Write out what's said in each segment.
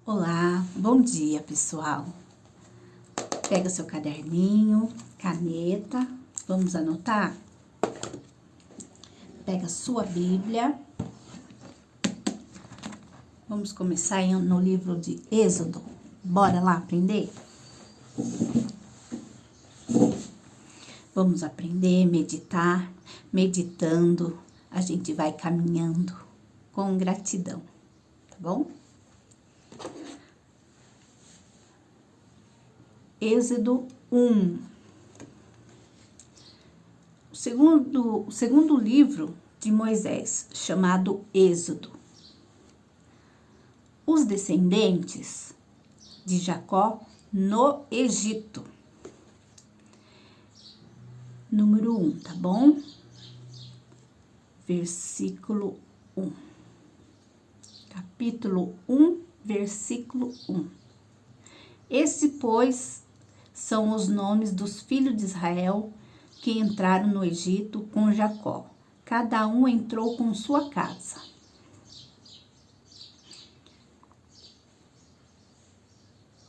Olá, bom dia, pessoal. Pega seu caderninho, caneta, vamos anotar? Pega sua Bíblia. Vamos começar no livro de Êxodo. Bora lá aprender? Vamos aprender, meditar. Meditando, a gente vai caminhando com gratidão, tá bom? Êxodo 1. O segundo livro de Moisés, chamado Êxodo. Os descendentes de Jacó no Egito. Número 1, tá bom? Versículo 1. Capítulo 1, versículo 1. Esse, pois, são os nomes dos filhos de Israel que entraram no Egito com Jacó. Cada um entrou com sua casa.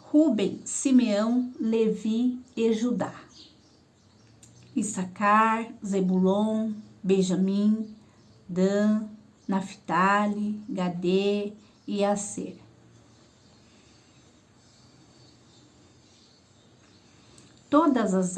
Rúben, Simeão, Levi e Judá. Issacar, Zebulon, Benjamim, Dan, Naftali, Gadê e Aser. Todas as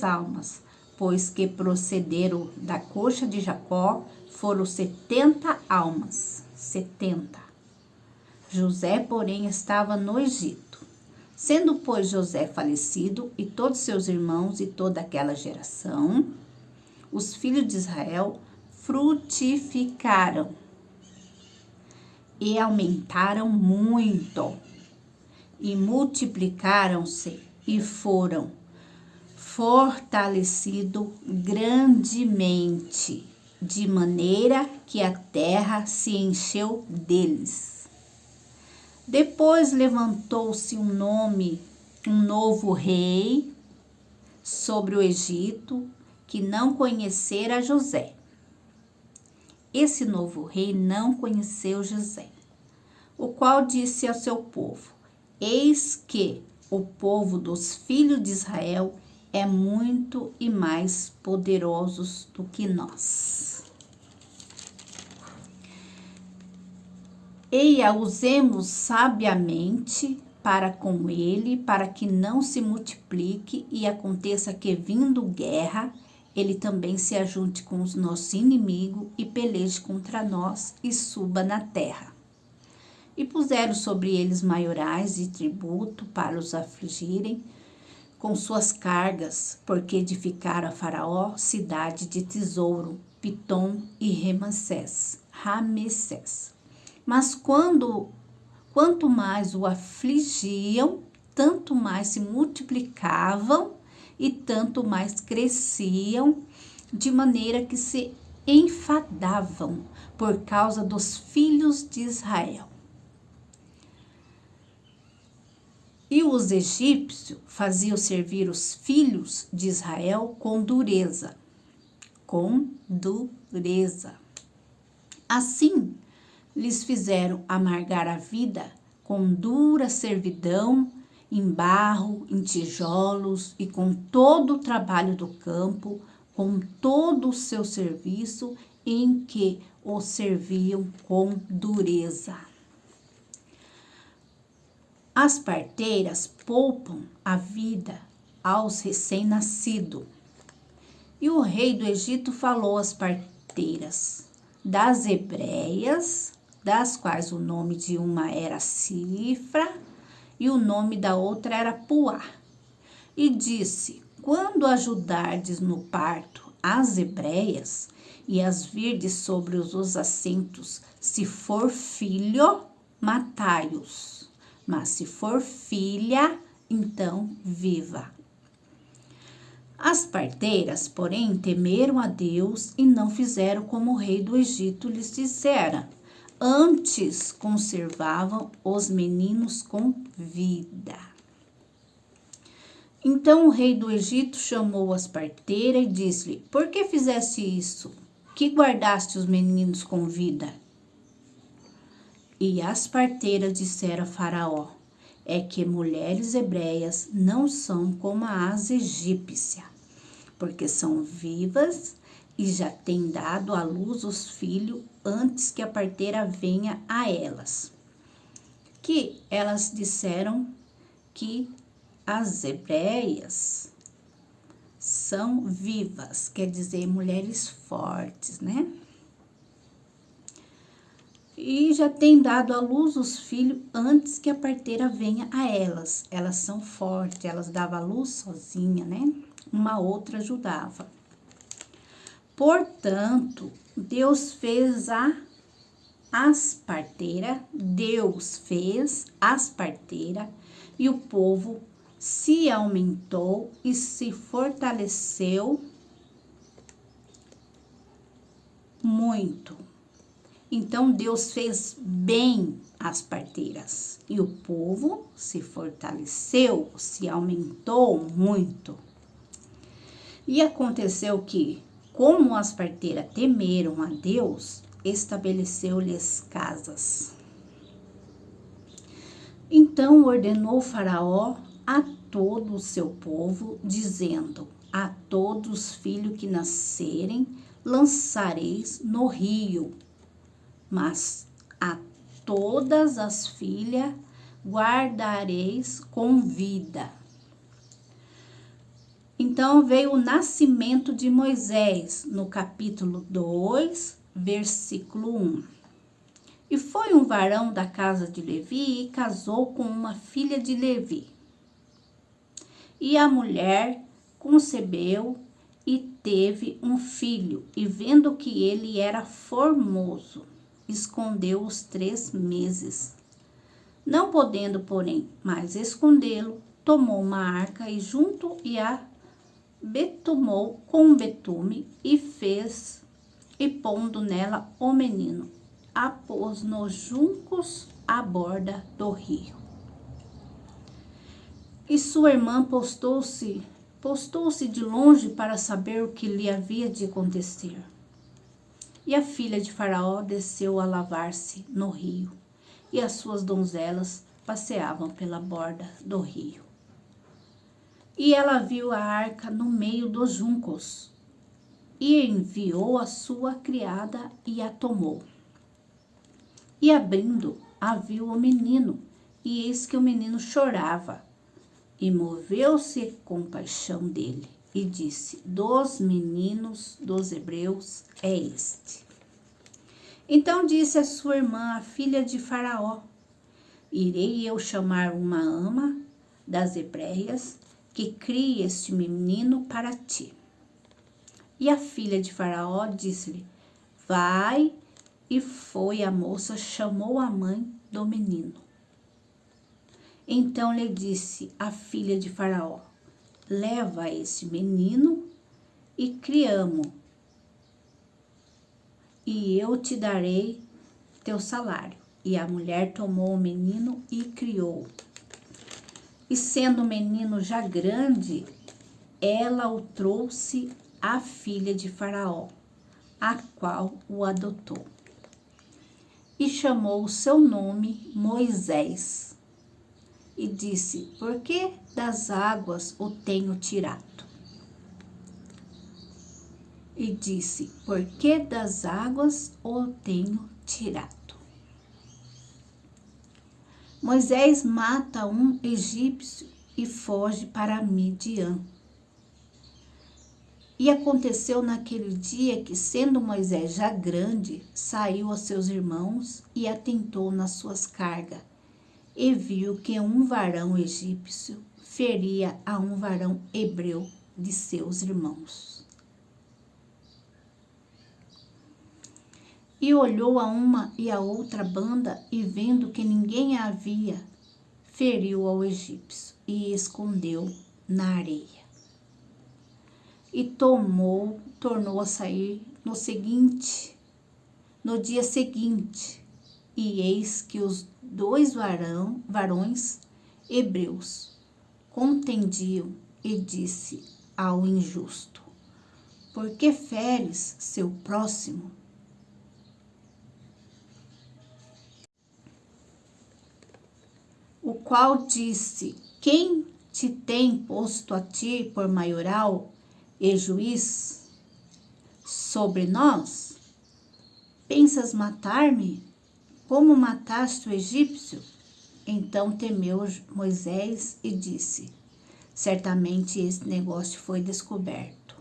almas, pois que procederam da coxa de Jacó, foram 70 almas. 70. José, porém, estava no Egito. Sendo, pois, José falecido, e todos seus irmãos e toda aquela geração, os filhos de Israel frutificaram e aumentaram muito, e multiplicaram-se e foram fortalecidos grandemente, de maneira que a terra se encheu deles. Depois levantou-se um novo rei sobre o Egito, que não conhecera José. Esse novo rei não conheceu José, o qual disse ao seu povo: eis que o povo dos filhos de Israel é muito e mais poderosos do que nós. Eia, usemos sabiamente para com ele, para que não se multiplique e aconteça que, vindo guerra, ele também se ajunte com os nossos inimigos e peleje contra nós e suba na terra. E puseram sobre eles maiorais de tributo para os afligirem com suas cargas, porque edificaram a Faraó cidade de tesouro, Pitom e Ramessés. Mas quanto mais o afligiam, tanto mais se multiplicavam e tanto mais cresciam, de maneira que se enfadavam por causa dos filhos de Israel. E os egípcios faziam servir os filhos de Israel com dureza. Assim, lhes fizeram amargar a vida com dura servidão, em barro, em tijolos e com todo o trabalho do campo, com todo o seu serviço em que os serviam com dureza. As parteiras poupam a vida aos recém-nascidos. E o rei do Egito falou às parteiras das hebreias, das quais o nome de uma era Cifra e o nome da outra era Puá. E disse: quando ajudardes no parto as hebreias e as virdes sobre os assentos, se for filho, matai-os. Mas se for filha, então viva. As parteiras, porém, temeram a Deus e não fizeram como o rei do Egito lhes dissera. Antes conservavam os meninos com vida. Então o rei do Egito chamou as parteiras e disse-lhe: por que fizeste isso? Que guardaste os meninos com vida? E as parteiras disseram a Faraó: é que mulheres hebreias não são como as egípcias, porque são vivas e já têm dado à luz os filhos antes que a parteira venha a elas. Que elas disseram que as hebreias são vivas, quer dizer, mulheres fortes, né? E já tem dado à luz os filhos antes que a parteira venha a elas. Elas são fortes, elas davam à luz sozinha, né? Uma outra ajudava. Portanto, Deus fez as parteiras, e o povo se aumentou e se fortaleceu muito. Então, Deus fez bem as parteiras e o povo se fortaleceu, se aumentou muito. E aconteceu que, como as parteiras temeram a Deus, estabeleceu-lhes casas. Então ordenou Faraó a todo o seu povo, dizendo: a todos os filhos que nascerem lançareis no rio, mas a todas as filhas guardareis com vida. Então veio o nascimento de Moisés, no capítulo 2, versículo 1. E foi um varão da casa de Levi e casou com uma filha de Levi. E a mulher concebeu e teve um filho, e vendo que ele era formoso, escondeu os 3 meses. Não podendo, porém, mais escondê-lo, tomou uma arca e junto e a betumou com betume e fez, e pondo nela o menino, a pôs nos juncos à borda do rio. E sua irmã postou-se de longe para saber o que lhe havia de acontecer. E a filha de Faraó desceu a lavar-se no rio, e as suas donzelas passeavam pela borda do rio. E ela viu a arca no meio dos juncos, e enviou a sua criada e a tomou. E abrindo, a viu o menino, e eis que o menino chorava. E moveu-se compaixão dele, e disse: dos meninos dos hebreus é este. Então disse a sua irmã, a filha de Faraó: irei eu chamar uma ama das hebreias, que crie este menino para ti. E a filha de Faraó disse-lhe: vai. E foi a moça, chamou a mãe do menino. Então lhe disse a filha de Faraó: leva este menino e criamo, e eu te darei teu salário. E a mulher tomou o menino e criou. E sendo o menino já grande, ela o trouxe à filha de Faraó, a qual o adotou. E chamou o seu nome Moisés. E disse: por que das águas o tenho tirado? E disse: por que das águas o tenho tirado? Moisés mata um egípcio e foge para Midian. E aconteceu naquele dia que, sendo Moisés já grande, saiu a seus irmãos e atentou nas suas cargas, e viu que um varão egípcio feria a um varão hebreu de seus irmãos. E olhou a uma e a outra banda, e vendo que ninguém a havia, feriu ao egípcio e escondeu na areia. E tornou a sair no dia seguinte, e eis que os 2 varões hebreus contendiam, e disse ao injusto: por que feres seu próximo? o qual disse: quem te tem posto a ti por maioral e juiz sobre nós? Pensas matar-me, como mataste o egípcio? Então temeu Moisés e disse: certamente esse negócio foi descoberto.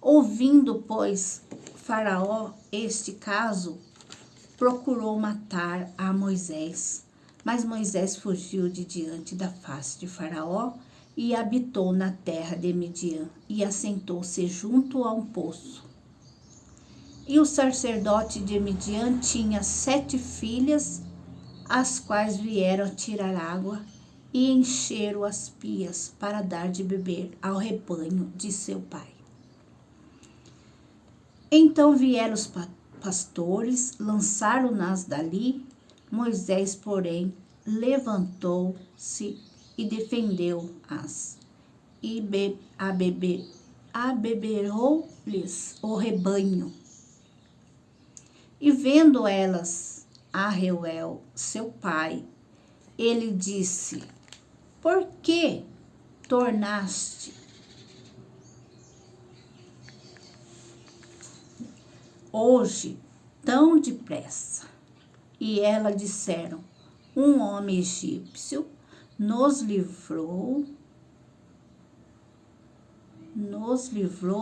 Ouvindo, pois, Faraó este caso, procurou matar a Moisés. Mas Moisés fugiu de diante da face de Faraó e habitou na terra de Midian e assentou-se junto a um poço. E o sacerdote de Midian tinha 7 filhas, as quais vieram tirar água e encheram as pias para dar de beber ao rebanho de seu pai. Então vieram os pastores, lançaram-nas dali. Moisés, porém, levantou-se e defendeu-as, e abeberou-lhes o rebanho. E vendo elas a Reuel, seu pai, ele disse: por que tornaste hoje tão depressa? E ela disseram: um homem egípcio nos livrou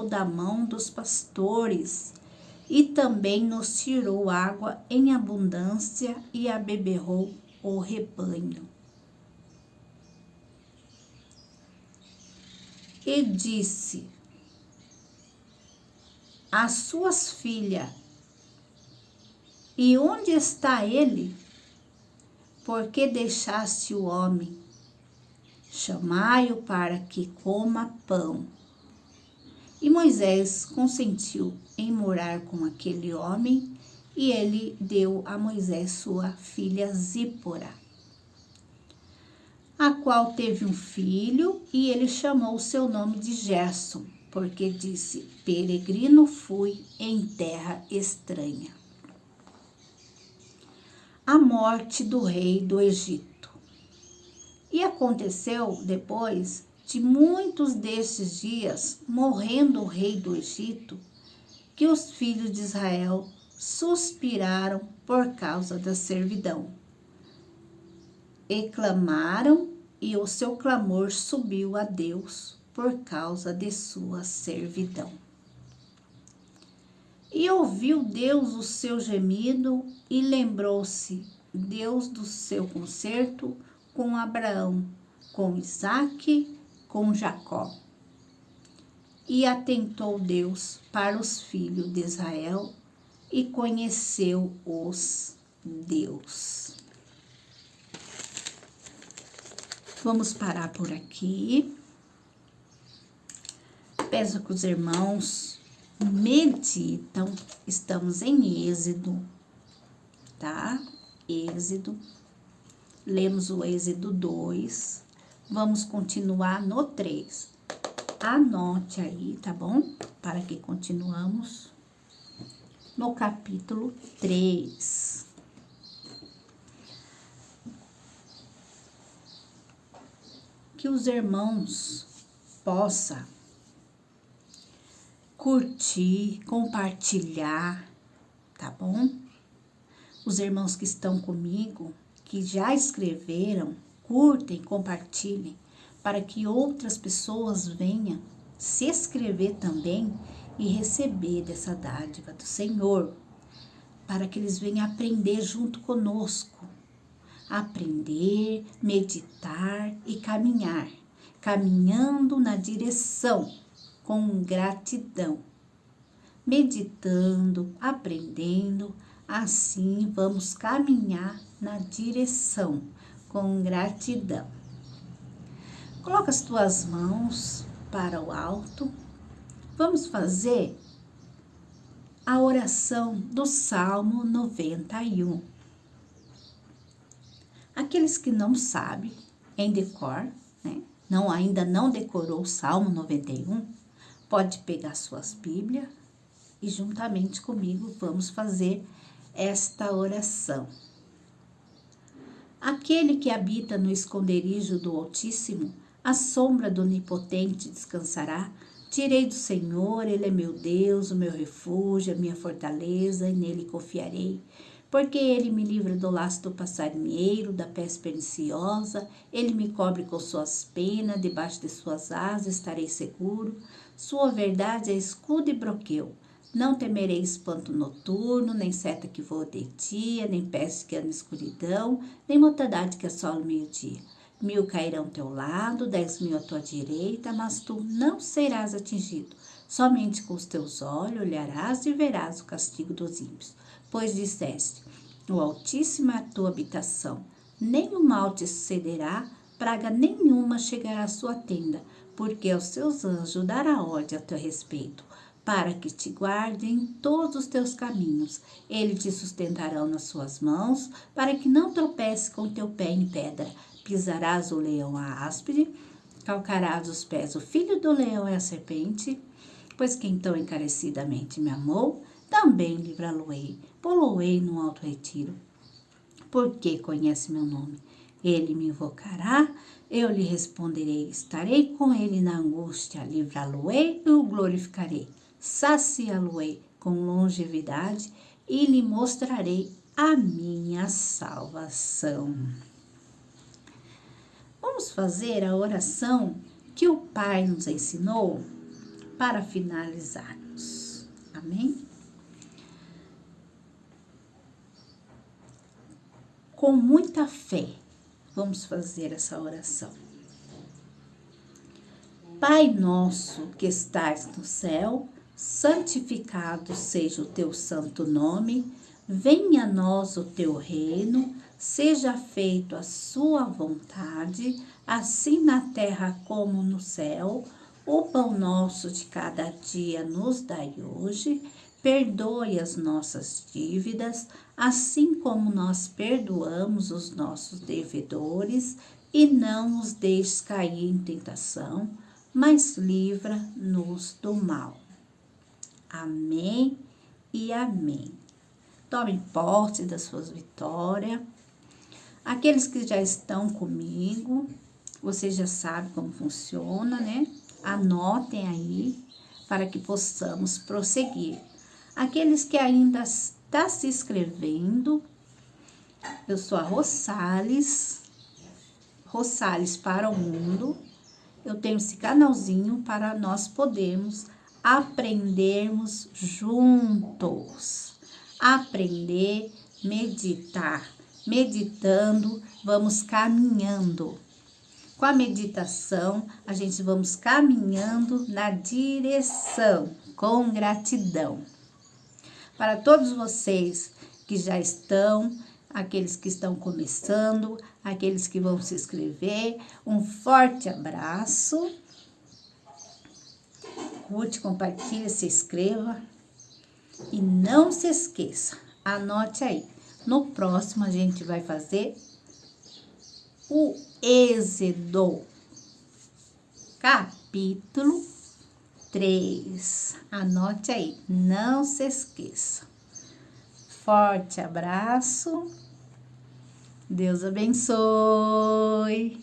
da mão dos pastores e também nos tirou água em abundância e abeberrou o rebanho. E disse às suas filhas: e onde está ele? Porque deixaste o homem? Chamai-o para que coma pão. E Moisés consentiu em morar com aquele homem, e ele deu a Moisés sua filha Zípora, a qual teve um filho, e ele chamou o seu nome de Gerson, porque disse: peregrino fui em terra estranha. A morte do rei do Egito. E aconteceu depois de muitos destes dias, morrendo o rei do Egito, que os filhos de Israel suspiraram por causa da servidão. E clamaram, e o seu clamor subiu a Deus por causa de sua servidão. E ouviu Deus o seu gemido, e lembrou-se Deus do seu concerto com Abraão, com Isaque, com Jacó. E atentou Deus para os filhos de Israel, e conheceu-os Deus. Vamos parar por aqui. Peço que os irmãos meditam. Estamos em Êxodo, tá? Êxodo. Lemos o Êxodo 2. Vamos continuar no 3. Anote aí, tá bom? Para que continuamos no capítulo 3. Que os irmãos possam curtir, compartilhar, tá bom? Os irmãos que estão comigo, que já escreveram, curtem, compartilhem, para que outras pessoas venham se inscrever também e receber dessa dádiva do Senhor, para que eles venham aprender junto conosco, aprender, meditar e caminhar, caminhando na direção com gratidão, meditando, aprendendo, assim vamos caminhar na direção com gratidão. Coloca as tuas mãos para o alto. Vamos fazer a oração do Salmo 91. Aqueles que não sabem em decor, né? Ainda não decorou o Salmo 91, pode pegar suas Bíblias e juntamente comigo vamos fazer esta oração. Aquele que habita no esconderijo do Altíssimo, à sombra do Onipotente descansará. Direi do Senhor, Ele é meu Deus, o meu refúgio, a minha fortaleza, e nele confiarei. Porque Ele me livra do laço do passarinheiro, da peste perniciosa, Ele me cobre com suas penas, debaixo de suas asas estarei seguro. Sua verdade é escudo e broqueu. Não temerei espanto noturno, nem seta que voa de dia, nem peste que anda na escuridão, nem mortandade que assola o meio-dia. 1000 cairão ao teu lado, 10.000 à tua direita, mas tu não serás atingido. Somente com os teus olhos olharás e verás o castigo dos ímpios. Pois disseste, o Altíssimo é a tua habitação. Nenhum mal te sucederá, praga nenhuma chegará à sua tenda, porque aos seus anjos dará ordem a teu respeito, para que te guardem em todos os teus caminhos. Eles te sustentarão nas suas mãos, para que não tropece com teu pé em pedra. Pisarás o leão a áspide, calcarás os pés o filho do leão e a serpente. Pois quem tão encarecidamente me amou, também livrá-lo-ei, pô-lo-ei no alto retiro. Porque conhece meu nome. Ele me invocará, eu lhe responderei. Estarei com ele na angústia, livrá-lo-ei e o glorificarei. Saciá-lo-ei com longevidade e lhe mostrarei a minha salvação. Vamos fazer a oração que o Pai nos ensinou para finalizarmos. Amém? Com muita fé, vamos fazer essa oração. Pai nosso que estás no céu, santificado seja o teu santo nome, venha a nós o teu reino, seja feito a sua vontade, assim na terra como no céu. O pão nosso de cada dia nos dai hoje, perdoe as nossas dívidas, assim como nós perdoamos os nossos devedores, e não nos deixes cair em tentação, mas livra-nos do mal. Amém e amém. Tomem posse das suas vitórias. Aqueles que já estão comigo, vocês já sabem como funciona, né? Anotem aí para que possamos prosseguir. Aqueles que ainda estão se inscrevendo, eu sou a Rossales para o mundo. Eu tenho esse canalzinho para nós podermos aprendermos juntos. Aprender, meditar. Meditando, vamos caminhando. Com a meditação, a gente vamos caminhando na direção, com gratidão. Para todos vocês que já estão, aqueles que estão começando, aqueles que vão se inscrever, um forte abraço. Curte, compartilhe, se inscreva. E não se esqueça, anote aí. No próximo a gente vai fazer o Êxodo, capítulo 3. Anote aí, não se esqueça. Forte abraço. Deus abençoe.